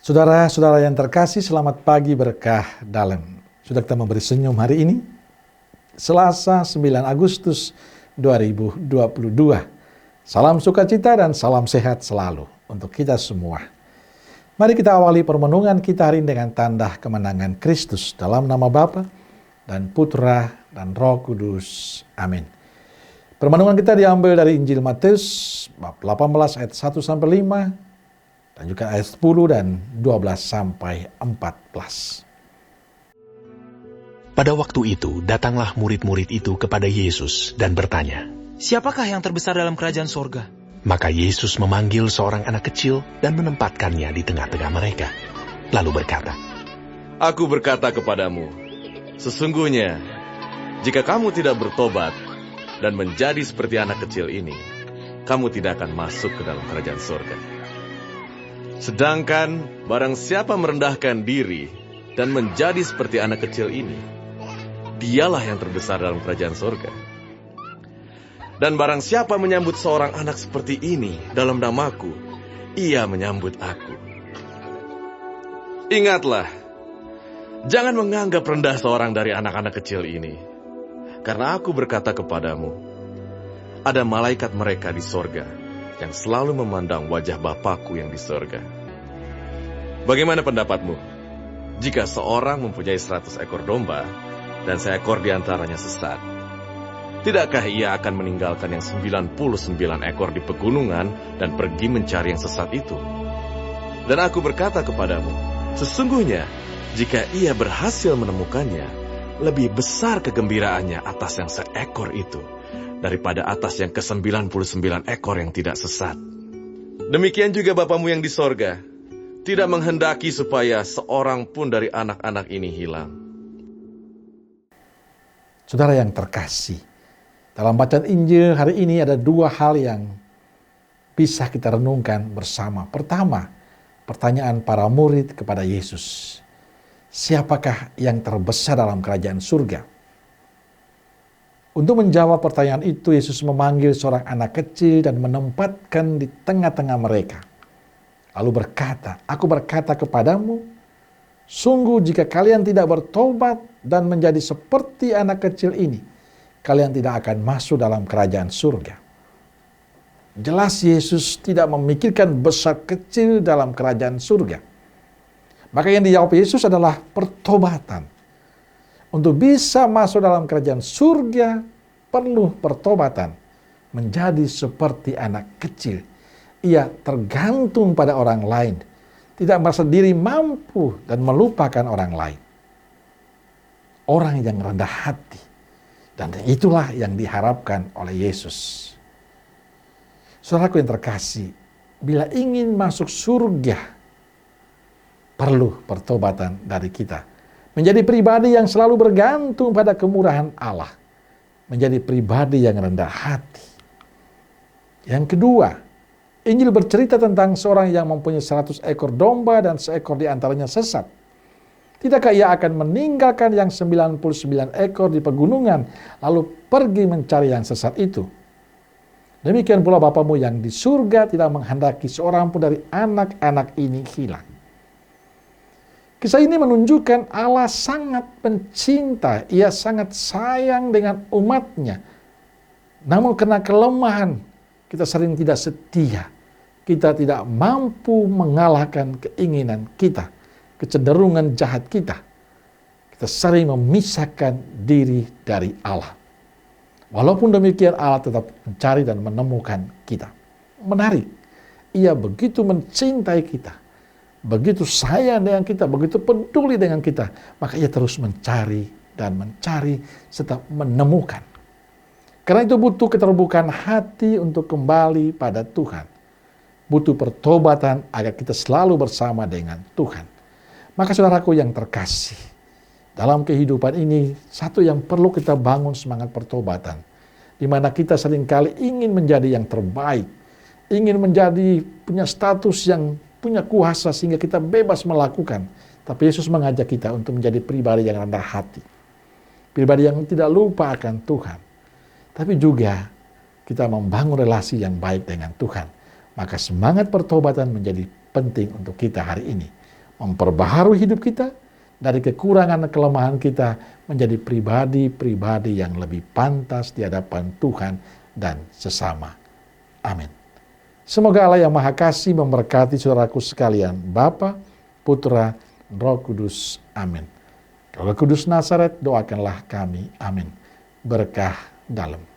Saudara-saudara yang terkasih, selamat pagi berkah dalam. Sudah kita memberi senyum hari ini, Selasa 9 Agustus 2022. Salam sukacita dan salam sehat selalu untuk kita semua. Mari kita awali permenungan kita hari ini dengan tanda kemenangan Kristus dalam nama Bapa dan Putra dan Roh Kudus. Amin. Permenungan kita diambil dari Injil Matius bab 18 ayat 1 sampai 5 dan juga ayat 10 dan 12 sampai 14. Pada waktu itu datanglah murid-murid itu kepada Yesus dan bertanya, "Siapakah yang terbesar dalam kerajaan sorga?" Maka Yesus memanggil seorang anak kecil dan menempatkannya di tengah-tengah mereka. Lalu berkata, Aku berkata kepadamu, sesungguhnya, jika kamu tidak bertobat dan menjadi seperti anak kecil ini, kamu tidak akan masuk ke dalam kerajaan sorga. Sedangkan barang siapa merendahkan diri dan menjadi seperti anak kecil ini, dialah yang terbesar dalam kerajaan sorga. Dan barang siapa menyambut seorang anak seperti ini dalam namaku, ia menyambut aku. Ingatlah, jangan menganggap rendah seorang dari anak-anak kecil ini, karena aku berkata kepadamu, ada malaikat mereka di sorga yang selalu memandang wajah Bapakku yang di sorga. Bagaimana pendapatmu? Jika seorang mempunyai 100 ekor domba, dan seekor di antaranya sesat, tidakkah ia akan meninggalkan yang 99 ekor di pegunungan dan pergi mencari yang sesat itu? Dan aku berkata kepadamu, sesungguhnya jika ia berhasil menemukannya, lebih besar kegembiraannya atas yang seekor itu daripada atas yang ke-99 ekor yang tidak sesat. Demikian juga Bapamu yang di sorga tidak menghendaki supaya seorang pun dari anak-anak ini hilang. Saudara yang terkasih, dalam bacaan Injil hari ini ada dua hal yang bisa kita renungkan bersama. Pertama, pertanyaan para murid kepada Yesus. Siapakah yang terbesar dalam kerajaan surga? Untuk menjawab pertanyaan itu, Yesus memanggil seorang anak kecil dan menempatkan di tengah-tengah mereka. Lalu berkata, aku berkata kepadamu, sungguh jika kalian tidak bertobat dan menjadi seperti anak kecil ini, kalian tidak akan masuk dalam kerajaan surga. Jelas Yesus tidak memikirkan besar kecil dalam kerajaan surga. Maka yang dijawab Yesus adalah pertobatan. Untuk bisa masuk dalam kerajaan surga, perlu pertobatan. Menjadi seperti anak kecil. Ia tergantung pada orang lain. Tidak merasa diri mampu dan melupakan orang lain. Orang yang rendah hati. Dan itulah yang diharapkan oleh Yesus. Saudaraku yang terkasih, bila ingin masuk surga, perlu pertobatan dari kita. Menjadi pribadi yang selalu bergantung pada kemurahan Allah. Menjadi pribadi yang rendah hati. Yang kedua, Injil bercerita tentang seorang yang mempunyai 100 ekor domba dan seekor di antaranya sesat. Tidakkah ia akan meninggalkan yang 99 ekor di pegunungan, lalu pergi mencari yang sesat itu? Demikian pula Bapamu yang di surga tidak menghendaki seorang pun dari anak-anak ini hilang. Kisah ini menunjukkan Allah sangat mencinta, ia sangat sayang dengan umatnya. Namun karena kelemahan, kita sering tidak setia. Kita tidak mampu mengalahkan keinginan kita, kecenderungan jahat kita. Kita sering memisahkan diri dari Allah. Walaupun demikian Allah tetap mencari dan menemukan kita. Menarik, ia begitu mencintai kita. Begitu sayang dengan kita, begitu peduli dengan kita, maka ia terus mencari dan mencari serta menemukan. Karena itu butuh keterbukaan hati untuk kembali pada Tuhan. Butuh pertobatan agar kita selalu bersama dengan Tuhan. Maka saudaraku yang terkasih, dalam kehidupan ini, satu yang perlu kita bangun semangat pertobatan. Di mana kita seringkali ingin menjadi yang terbaik, ingin menjadi punya status yang punya kuasa sehingga kita bebas melakukan. Tapi Yesus mengajak kita untuk menjadi pribadi yang rendah hati. Pribadi yang tidak lupa akan Tuhan. Tapi juga kita membangun relasi yang baik dengan Tuhan. Maka semangat pertobatan menjadi penting untuk kita hari ini. memperbaharui hidup kita dari kekurangan dan kelemahan kita menjadi pribadi-pribadi yang lebih pantas di hadapan Tuhan dan sesama. Amin. Semoga Allah yang Maha Kasih memberkati saudaraku sekalian, Bapa, Putra, Roh Kudus. Amin. Roh Kudus Nazaret, doakanlah kami. Amin. Berkah dalam.